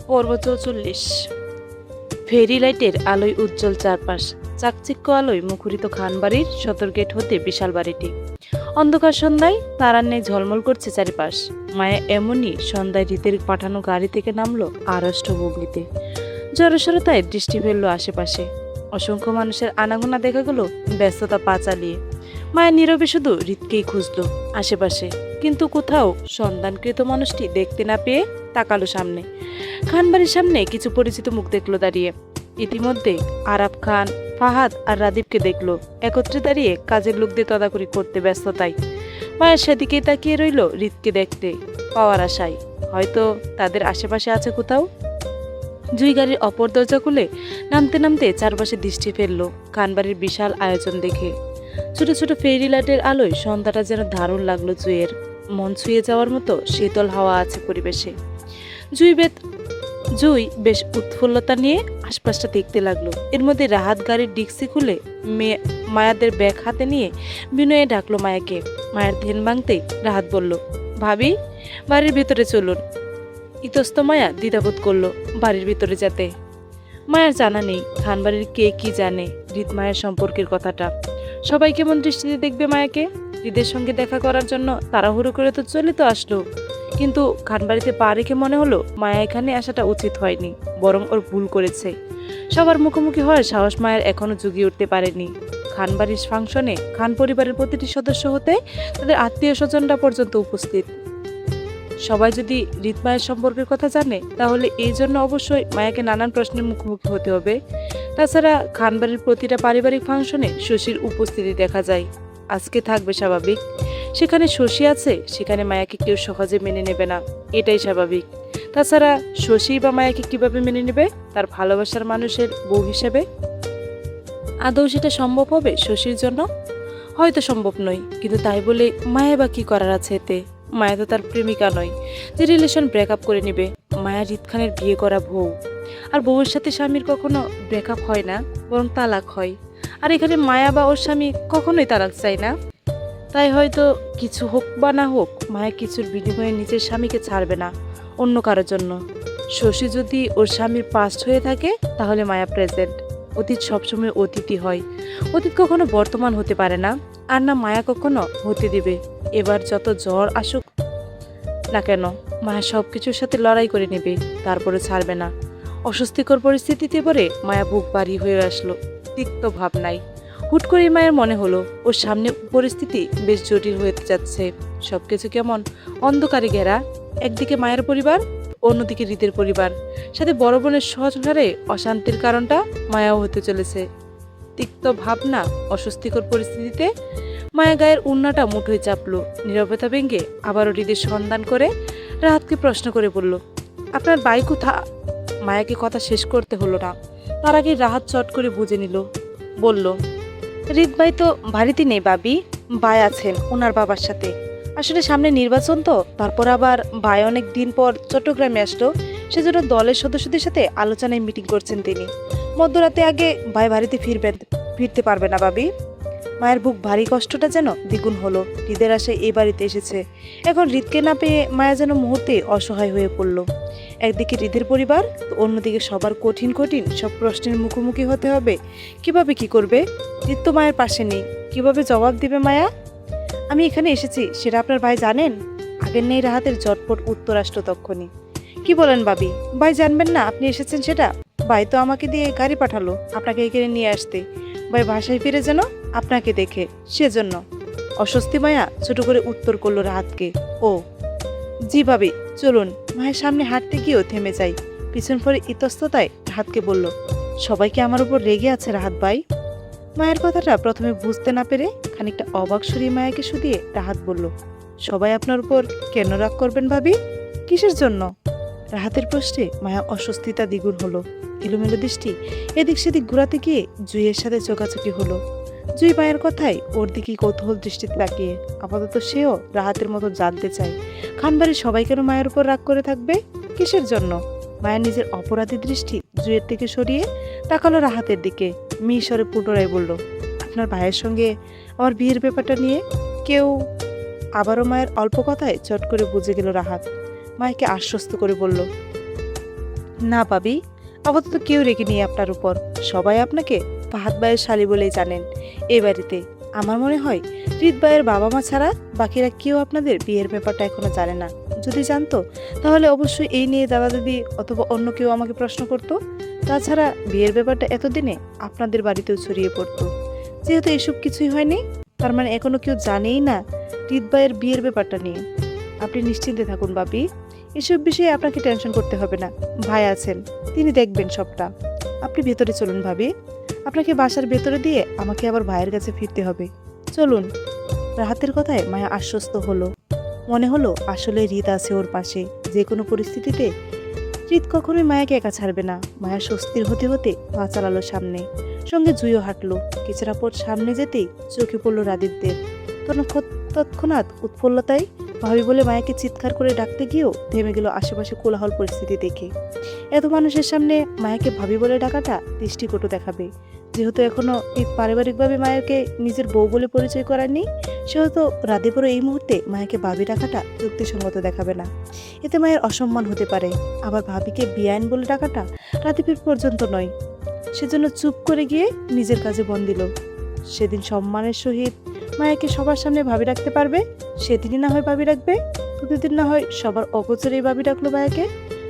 পর্ব ৪৪। ফেরি লাইটের আলোয় উজ্জ্বল চারপাশ, চাকচিক্য আলোয় মুখরিত খানবাড়ির সদর গেট হতে বিশাল বাড়িটি। অন্ধকার সন্ধ্যায় তারার নেই ঝলমল করছে চারিপাশ। মায়া এমনই সন্ধ্যায় রীতের পাঠানো গাড়ি থেকে নামলো আড়ষ্ট বগলিতে। জড়সড়তায় দৃষ্টি ফেললো আশেপাশে। অসংখ্য মানুষের আনাগোনা দেখা গেল ব্যস্ততা পা চালিয়ে। মায়া নীরবে শুধু হৃদকেই খুঁজলো আশেপাশে, কিন্তু কোথাও সন্ধানকৃত মানুষটি দেখতে না পেয়ে তাকালো সামনে। খানবাড়ির সামনে কিছু পরিচিত মুখ দেখলো দাঁড়িয়ে। ইতিমধ্যে আরাফ খান, ফাহাদ আর রাদীপকে দেখলো একত্রে দাঁড়িয়ে কাজের লোকদের তদাকরি করতে ব্যস্ততায়। মায়ের সেদিকেই তাকিয়ে রইল হৃদকে দেখতে পাওয়ার আশায়। হয়তো তাদের আশেপাশে আছে কোথাও। জুই গাড়ির অপর দরজা খুলে নামতে নামতে চারপাশে দৃষ্টি ফেললো খানবাড়ির বিশাল আয়োজন দেখে। ছোট ছোট ফেরি লাইটের আলোয় সন্ধ্যাটা যেন দারুণ লাগলো জুইয়ের। মন ছুঁয়ে যাওয়ার মতো শীতল হাওয়া আছে পরিবেশে। জুই বেশ উৎফুল্লতা নিয়ে আশপাশটা দেখতে লাগলো। এর মধ্যে রাহাত গাড়ির ডিক্সি খুলে মায়াদের ব্যাগ হাতে নিয়ে বিনয়ে ডাকলো মায়াকে। মায়ের ধ্যান ভাঙতেই রাহাত বলল, ভাবি, বাড়ির ভেতরে চলুন। ইতস্ত মায়া দ্বিধাবোধ করলো বাড়ির ভিতরে যেতে। মায়ের জানা নেই খানবাড়ির কে কি জানে হৃদ মায়ের সম্পর্কের কথাটা। সবাই কেমন দৃষ্টিতে দেখবে মায়াকে। হৃদের সঙ্গে দেখা করার জন্য তাড়াহুড়ো করে তো চলে তো আসলো, কিন্তু খানবাড়িতে পা রেখে মনে হলো মায়া এখানে আসাটা উচিত হয়নি, বরং ওর ভুল করেছে। সবার মুখোমুখি হওয়ার সাহস মায়ের এখনো জুগিয়ে উঠতে পারেনি। খানবাড়ির ফাংশনে খান পরিবারের প্রতিটি সদস্য হতে তাদের আত্মীয় স্বজনরা পর্যন্ত উপস্থিত। সবাই যদি হৃদ মায়ের সম্পর্কের কথা জানে, তাহলে এই জন্য অবশ্যই মায়াকে নানান প্রশ্নের মুখোমুখি হতে হবে। তাছাড়া খানবাড়ির প্রতিটা পারিবারিক ফাংশনে শশীর উপস্থিতি দেখা যায়। আজকে থাকবে স্বাভাবিক। সেখানে শশী আছে, সেখানে মায়াকে কেউ সহজে মেনে নেবে না, এটাই স্বাভাবিক। তাছাড়া শশী বা মায়াকে কিভাবে মেনে নেবে তার ভালোবাসার মানুষের বউ হিসেবে? আদৌ সেটা সম্ভব হবে শশীর জন্য? হয়তো সম্ভব নয়, কিন্তু তাই বলে মায়া বা কি করার আছে এতে? মায়া তো তার প্রেমিকা নয় যে রিলেশন ব্রেকআপ করে নেবে। মায়া হৃদ খানের বিয়ে করা বউ, আর বউয়ের সাথে স্বামীর কখনো ব্রেকআপ হয় না, বরং তালাক হয়। আর এখানে মায়া বা ওর স্বামী কখনোই তালাক চায় না। তাই হয়তো কিছু হোক বা না হোক, মায়া কিছুর বিনিময়ে নিজের স্বামীকে ছাড়বে না অন্য কারোর জন্য। শশী যদি ওর স্বামীর পাস্ট হয়ে থাকে, তাহলে মায়া প্রেজেন্ট। অতীত সবসময় অতীতই হয়, অতীত কখনো বর্তমান হতে পারে না, আর না মায়া কখনো হতে দিবে। এবার যত ঝড় আসুক না কেন, মায়া সব কিছুর সাথে লড়াই করে নেবে, তারপরে ছাড়বে না। অস্বস্তিকর পরিস্থিতিতে পরে মায়া বুক ভারী হয়ে আসলো তিক্ত ভাবনায়। হুট করে মায়ের মনে হলো ওর সামনে পরিস্থিতি বেশ জটিল হয়ে যাচ্ছে। সবকিছু কেমন অন্ধকারে ঘেরা। একদিকে মায়ের পরিবার, অন্যদিকে হৃদের পরিবার, সাথে বড় বোনের সহজভাবে অশান্তির কারণটা মায়াও হতে চলেছে। তিক্ত ভাবনা, অস্বস্তিকর পরিস্থিতিতে মায়া গায়ের উন্নাটা মুঠোয় চাপলো। নীরবতা ভেঙে আবারও হৃদের সন্ধান করে রাহাতকে প্রশ্ন করে বলল, আপনার ভাই কোথা? মায়াকে কথা শেষ করতে হলো না, তার আগে রাহাত চট করে বুঝে নিল। বলল, হৃদ ভাই তো বাড়িতে নেই ভাবি, ভাই আছেন ওনার বাবার সাথে। আসলে সামনে নির্বাচন তো, তারপর আবার ভাই অনেক দিন পর চট্টগ্রামে আসলো, সেজন্য দলের সদস্যদের সাথে আলোচনায় মিটিং করছেন তিনি। মধ্যরাতে আগে ভাই বাড়িতে ফিরতে পারবে না ভাবি। মায়ের বুক ভারী কষ্টটা যেন দ্বিগুণ হলো। হৃদের আশায় এই বাড়িতে এসেছে, এখন হৃদকে না পেয়ে মায়া যেন মুহূর্তে অসহায় হয়ে পড়ল। একদিকে হৃদের পরিবার, তো অন্যদিকে সবার কঠিন কঠিন সব প্রশ্নের মুখোমুখি হতে হবে। কিভাবে কি করবে? হৃদ তো মায়ের পাশে নেই, কিভাবে জবাব দিবে মায়া? আমি এখানে এসেছি সেটা আপনার ভাই জানেন? আগের নেই রাহাতের ঝটপট উত্তর আসলো তক্ষণি। কি বলেন ভাবি, ভাই জানবেন না আপনি এসেছেন সেটা? ভাই তো আমাকে দিয়ে গাড়ি পাঠালো আপনাকে এখানে নিয়ে আসতে। ভাই বাসায় ফিরে যেন আপনাকে দেখে, সেজন্য। অস্বস্তি মায়া ছোট করে উত্তর করলো রাহাতকে। ও জি ভাবি, চলুন। মায়ের সামনে হাঁটতে গিয়েও থেমে যাই। পিছন পরে ইতস্ততায় রাহাতকে বলল, সবাইকে আমার উপর রেগে আছে রাহাত ভাই? মায়ের কথাটা প্রথমে বুঝতে না পেরে খানিকটা অবাক সরিয়ে মায়াকে শুধিয়ে রাহাত বলল, সবাই আপনার উপর কেন রাগ করবেন ভাবি? কিসের জন্য? রাহাতের প্রশ্নে মায়া অস্বস্তিতা দ্বিগুণ হলো। এলোমেলো দৃষ্টি এদিক সেদিক ঘুরাতে গিয়ে জুইয়ের সাথে চোখাচোখি হলো। জুই মায়ের কথায় ওর দিকে কৌতূহল দৃষ্টিতে তাকিয়ে। আপাতত সেও রাহাতের মতো জানতে চায়, খানবাড়ির সবাই কেন মায়ের উপর রাগ করে থাকবে, কিসের জন্য? মায়ের নিজের অপরাধী দৃষ্টি জুইয়ের থেকে সরিয়ে তাকালো রাহাতের দিকে। মিশরে পুনরায় বলল, আপনার ভাইয়ের সঙ্গে আমার বিয়ের ব্যাপারটা নিয়ে কেউ? আবারও মায়ের অল্প কথায় চট করে বুঝে গেল রাহাত। মায়াকে আশ্বস্ত করে বলল, না ভাবি, আপাতত কেউ রেগে নেই আপনার উপর। সবাই আপনাকে ফাহাদ ভাইয়ের শালী বলেই জানেন এই বাড়িতে। আমার মনে হয় হৃদ ভাইয়ের বাবা মা ছাড়া বাকিরা কেউ আপনাদের বিয়ের ব্যাপারটা এখনো জানে না। যদি জানতো তাহলে অবশ্যই এই নিয়ে দাদা দিদি অথবা অন্য কেউ আমাকে প্রশ্ন করতো। তাছাড়া বিয়ের ব্যাপারটা এতদিনে আপনাদের বাড়িতেও ছড়িয়ে পড়তো। যেহেতু এসব কিছুই হয়নি, তার মানে এখনো কেউ জানেই না হৃদ ভাইয়ের বিয়ের ব্যাপারটা নিয়ে। আপনি নিশ্চিন্তে থাকুন ভাবি, এসব বিষয়ে আপনাকে টেনশন করতে হবে না। ভাই আছেন, তিনি দেখবেন সবটা। আপনি ভেতরে চলুন ভাবি, আপনাকে বাসার ভেতরে দিয়ে আমাকে আবার ভাইয়ের কাছে ফিরতে হবে। চলুন। রাহাতের কথায় মায়া আশ্বস্ত হলো। মনে হলো আসলে হৃদ আছে ওর পাশে। যে কোনো পরিস্থিতিতে হৃদ কখনোই মায়াকে একা ছাড়বে না। মায়া স্বস্তির হতে হতে পা চালালো সামনে, সঙ্গে জুইও হাঁটলো। কিছুটা পর সামনে যেতেই চোখে পড়লো রাদীপদের। তৎক্ষণাৎ উৎফুল্লতায় ভাবি বলে মায়াকে চিৎকার করে ডাকতে গিয়েও থেমে গেল আশেপাশে কোলাহল পরিস্থিতি দেখে। এত মানুষের সামনে মায়াকে ভাবি বলে ডাকাটা দৃষ্টিকটু দেখাবে। যেহেতু এখনো এই পারিবারিকভাবে মায়াকে নিজের বউ বলে পরিচয় করায়নি, সেহেতু রাধেপুরও এই মুহূর্তে মায়াকে ভাবি ডাকাটা যুক্তিসঙ্গত দেখাবে না। এতে মায়ের অসম্মান হতে পারে। আবার ভাবিকে বেআইন বলে ডাকাটা রাধেপুর পর্যন্ত নয়। সেজন্য চুপ করে গিয়ে নিজের কাজে মন দিল। সেদিন সম্মানের সহিত মায়াকে সবার সামনে ভাবি রাখতে পারবে, সেদিনই না হয় ভাবি রাখবে। প্রতিদিন না হয় সবার অগোচরেই ভাবি ডাকলো মায়াকে।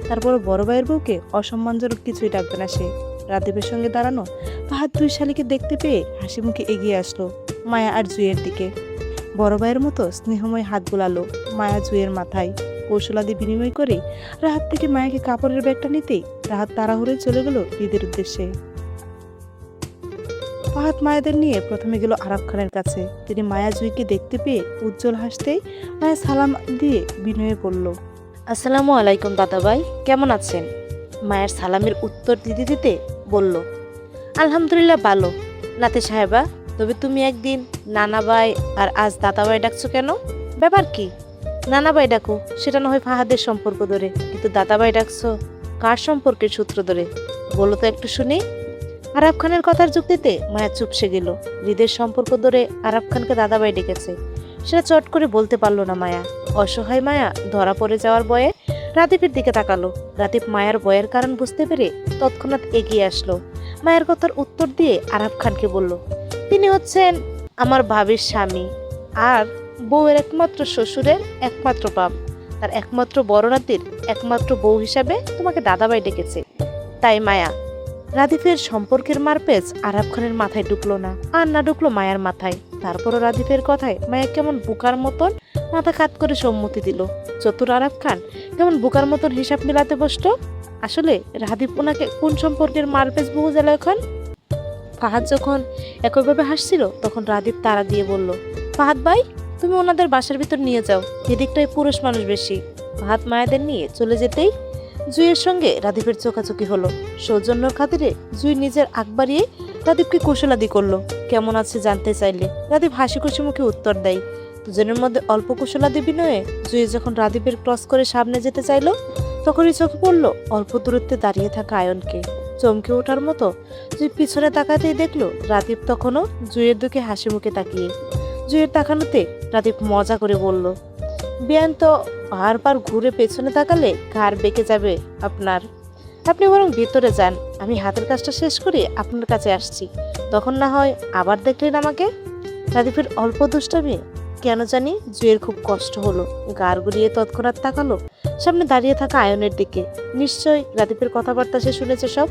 তারপর বড় ভাইয়ের বউকে অসম্মানজনক কিছুই ডাকবে না সে। রাদীপের সঙ্গে দাঁড়ানো ফাহাদ দুই শালীকে দেখতে পেয়ে হাসি মুখে এগিয়ে আসলো মায়া আর জুইয়ের দিকে। বড় ভাইয়ের মতো স্নেহময় হাত বোলালো মায়া জুইয়ের মাথায়। কৌশলাদি বিনিময় করে রাহাত থেকে মায়াকে কাপড়ের ব্যাগটা নিতেই রাহাত তাড়াহুড়ে চলে গেল হৃদের উদ্দেশ্যে। ফাহাদ মায়াদের নিয়ে প্রথমে গেল আরাফ খানের কাছে। তিনি মায়া জুইকে দেখতে পেয়ে উজ্জ্বল হাসতেই মায়া সালাম দিয়ে বিনয়ে বলল, আসসালামু আলাইকুম দাদাভাই, কেমন আছেন? মায়ের সালামের উত্তর দিতে দিতে বলল, আলহামদুলিল্লাহ ভালো নাতে সাহেবা। তবে তুমি একদিন নানাভাই আর আজ দাদাভাই ডাকছো কেন? ব্যাপার কি? নানাভাই ডাকো, সেটা না হয় ফাহাদের সম্পর্ক ধরে, কিন্তু দাদাভাই ডাকছো কার সম্পর্কের সূত্র ধরে? বলো তো একটু শুনি। আরাফ খানের কথার যুক্তিতে মায়া চুপসে গেল। হৃদের সম্পর্ক ধরে আরাফ খানকে দাদাভাই ডেকেছে, সেটা চট করে বলতে পারলো না মায়া। অসহায় মায়া ধরা পড়ে যাওয়ার ভয়ে রাদীপের দিকে তাকালো। রাদীপ মায়ার ভয়ের কারণ বুঝতে পেরে তৎক্ষণাৎ এগিয়ে আসলো। মায়ের কথার উত্তর দিয়ে আরাফ খানকে বলল, তিনি হচ্ছেন আমার ভাবির স্বামী আর বউয়ের একমাত্র শ্বশুরের একমাত্র বাপ। তার একমাত্র বড় নাতির একমাত্র বউ হিসাবে তোমাকে দাদাভাই ডেকেছে। তাই মায়া, রাদীপের সম্পর্কের মারপেচ আরাফ খানের মাথায় ঢুকলো না, আর না ঢুকলো মায়ার মাথায়। তারপরও রাদীপের কথায় মায়া কেমন বোকার মতন মাথা খাত করে সম্মতি দিল। চতুর আরাফ খান কেমন বোকার মতন হিসাব মিলাতে বসলো। আসলে রাদীপ ওনাকে কোন সম্পর্কের মারপেচ বহু গেল এখন। ফাহাদ যখন একইভাবে হাসছিল তখন রাদীপ তাড়া দিয়ে বলল, ফাহাদ ভাই, তুমি ওনাদের বাসার ভিতর নিয়ে যাও, এদিকটায় পুরুষ মানুষ বেশি। ফাহাদ মায়াদের নিয়ে চলে যেতেই জুইয়ের সঙ্গে রাদীপের চোখাচোখি হলো। সৌজন্যর খাতিরে জুই নিজের আগ বাড়িয়ে রাদীপকে কুশলাদি করলো। কেমন আছে জানতে চাইলে রাদীপ হাসি খুশি মুখে উত্তর দেয়। দুজনের মধ্যে অল্প কুশলাদি বিনয়ে জুই যখন রাদীপের ক্রস করে সামনে যেতে চাইলো, তখনই চোখে পড়লো অল্প দূরত্বে দাঁড়িয়ে থাকা আয়নকে। চমকে ওঠার মতো জুই পিছনে তাকাতেই দেখলো রাদীপ তখনও জুইয়ের দিকে হাসি মুখে তাকিয়ে। জুইয়ের তাকানোতে রাদীপ মজা করে বলল, বিয়ান তো বারবার ঘুরে পেছনে তাকালে ঘাড় বেঁকে যাবে আপনার। আপনি বরং ভিতরে যান, আমি হাতের কাজটা শেষ করে আপনার কাছে আসছি, তখন না হয় আবার দেখলেন আমাকে। রাদীপের অল্প দুষ্টামি কেন জানি জুইয়ের খুব কষ্ট হলো। গাড় গুলিয়ে তৎক্ষণাৎ তাকালো সামনে দাঁড়িয়ে থাকা আয়নের দিকে। নিশ্চয়ই রাদীপের কথাবার্তা সে শুনেছে সব,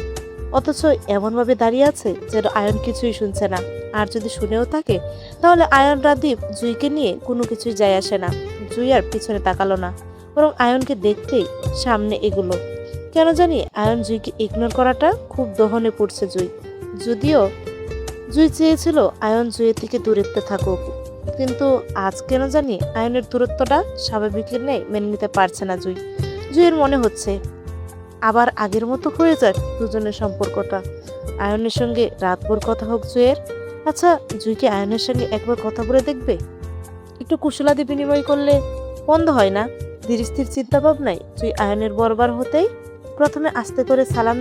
অথচ এমনভাবে দাঁড়িয়ে আছে যেন আয়ন কিছুই শুনছে না। আর যদি শুনেও থাকে তাহলে আয়ন রাদীপ জুইকে নিয়ে কোনো কিছুই যায় আসে না। জুই আর পিছনে তাকালো না, বরং আয়নকে দেখতেই সামনে এগুলো। কেন জানি আয়ন জুইকে ইগনোর করাটা খুব দহনে পড়ছে জুই। যদিও জুই চেয়েছিল আয়ন জুইয়ের থেকে দূরত্বে থাকুক, কিন্তু আজ কেন জানি আয়নের দূরত্বটা স্বাভাবিকের নেই মেনে নিতে পারছে না জুই। জুইয়ের মনে হচ্ছে আবার আগের মতো হয়ে যাক দুজনের সম্পর্কটা। আয়নের সঙ্গে রাতভর কথা হোক জুইয়ের। আচ্ছা, জুইকে আয়নের সঙ্গে একবার কথা বলে দেখবে? একটু কুশলাদি বিনিময় করলে বন্ধ হয় না? ধীর স্থির চিন্তা ভাবনায় জুই আয়নের বরবার হতেই প্রথমে আস্তে করে সালাম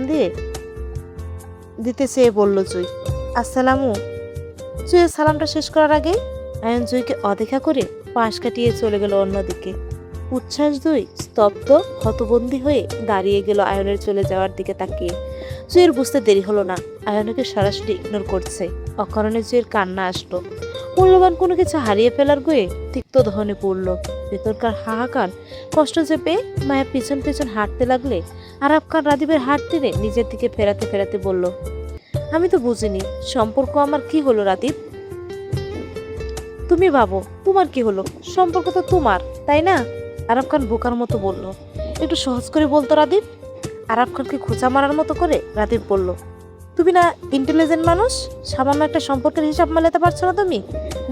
দিতে চেয়ে বলল, জুই আসসালামু। জুইয়ের সালামটা শেষ করার আগেই আয়ন জুইকে অদেখা করে পাশ কাটিয়ে চলে গেল অন্যদিকে। উচ্ছ্বাস দুই স্তব্ধ হতবন্দী হয়ে দাঁড়িয়ে গেল আয়নের চলে যাওয়ার দিকে তাকিয়ে। জুয়ের বুঝতে দেরি হলো না, আয়নকে সরাসরি ইগনোর করছে। অকারণে জুয়ের কান্না আসলো। মূল্যবান কোনো কিছু হারিয়ে ফেলার গয়ে তিক্ত দহনে পড়ল। ভেতরকার হাহাকার কষ্ট চেপে মায়া পিছন পিছন হাঁটতে লাগলে আরাফ খান রাদীপের হাত টেনে নিজের দিকে ফেরাতে ফেরাতে বলল, আমি তো বুঝিনি সম্পর্ক আমার কি হলো রাদীপ। তুমি ভাবো তোমার কি হলো, সম্পর্ক তো তোমার, তাই না? আরাফ খান বোকার মতো বলল। একটু সহজ করে বলতো রাদীপ। আরাফ খানকে খোঁচা মারার মতো করে রাদীপ বলল, তুমি না ইন্টেলিজেন্ট মানুষ, সামান্য একটা সম্পর্কের হিসাব মেলাতে পারছো না তুমি?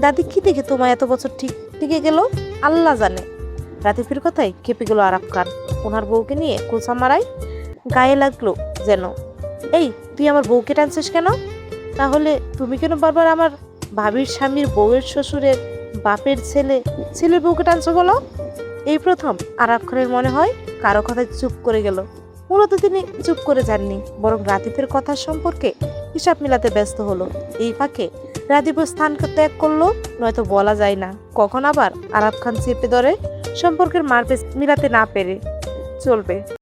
দাদি কি দেখে তোমায় এত বছর ঠিক টিকে গেল আল্লাহ জানে। রাদীপের কথায় কেঁপে গেল আরাফ খান। ওনার বউকে নিয়ে খোঁচা মারাই গায়ে লাগলো যেন। এই তুই আমার বউকে টানছিস কেন? তাহলে তুমি কেন বারবার আমার ভাবির স্বামীর বউয়ের শ্বশুরের বাপের ছেলের বউকে টানছো বলো? এই প্রথম আরাফ খানের মনে হয় কারো কথায় চুপ করে গেল। মূলত তিনি চুপ করে যাননি, বরং রাদীপের কথা সম্পর্কে হিসাব মিলাতে ব্যস্ত হলো। এই ফাঁকে রাদীপও স্থান ত্যাগ করলো, নয়তো বলা যায় না কখন আবার আরাফ খান চেপে ধরে সম্পর্কের মারপেচ মিলাতে না পেরে চলবে।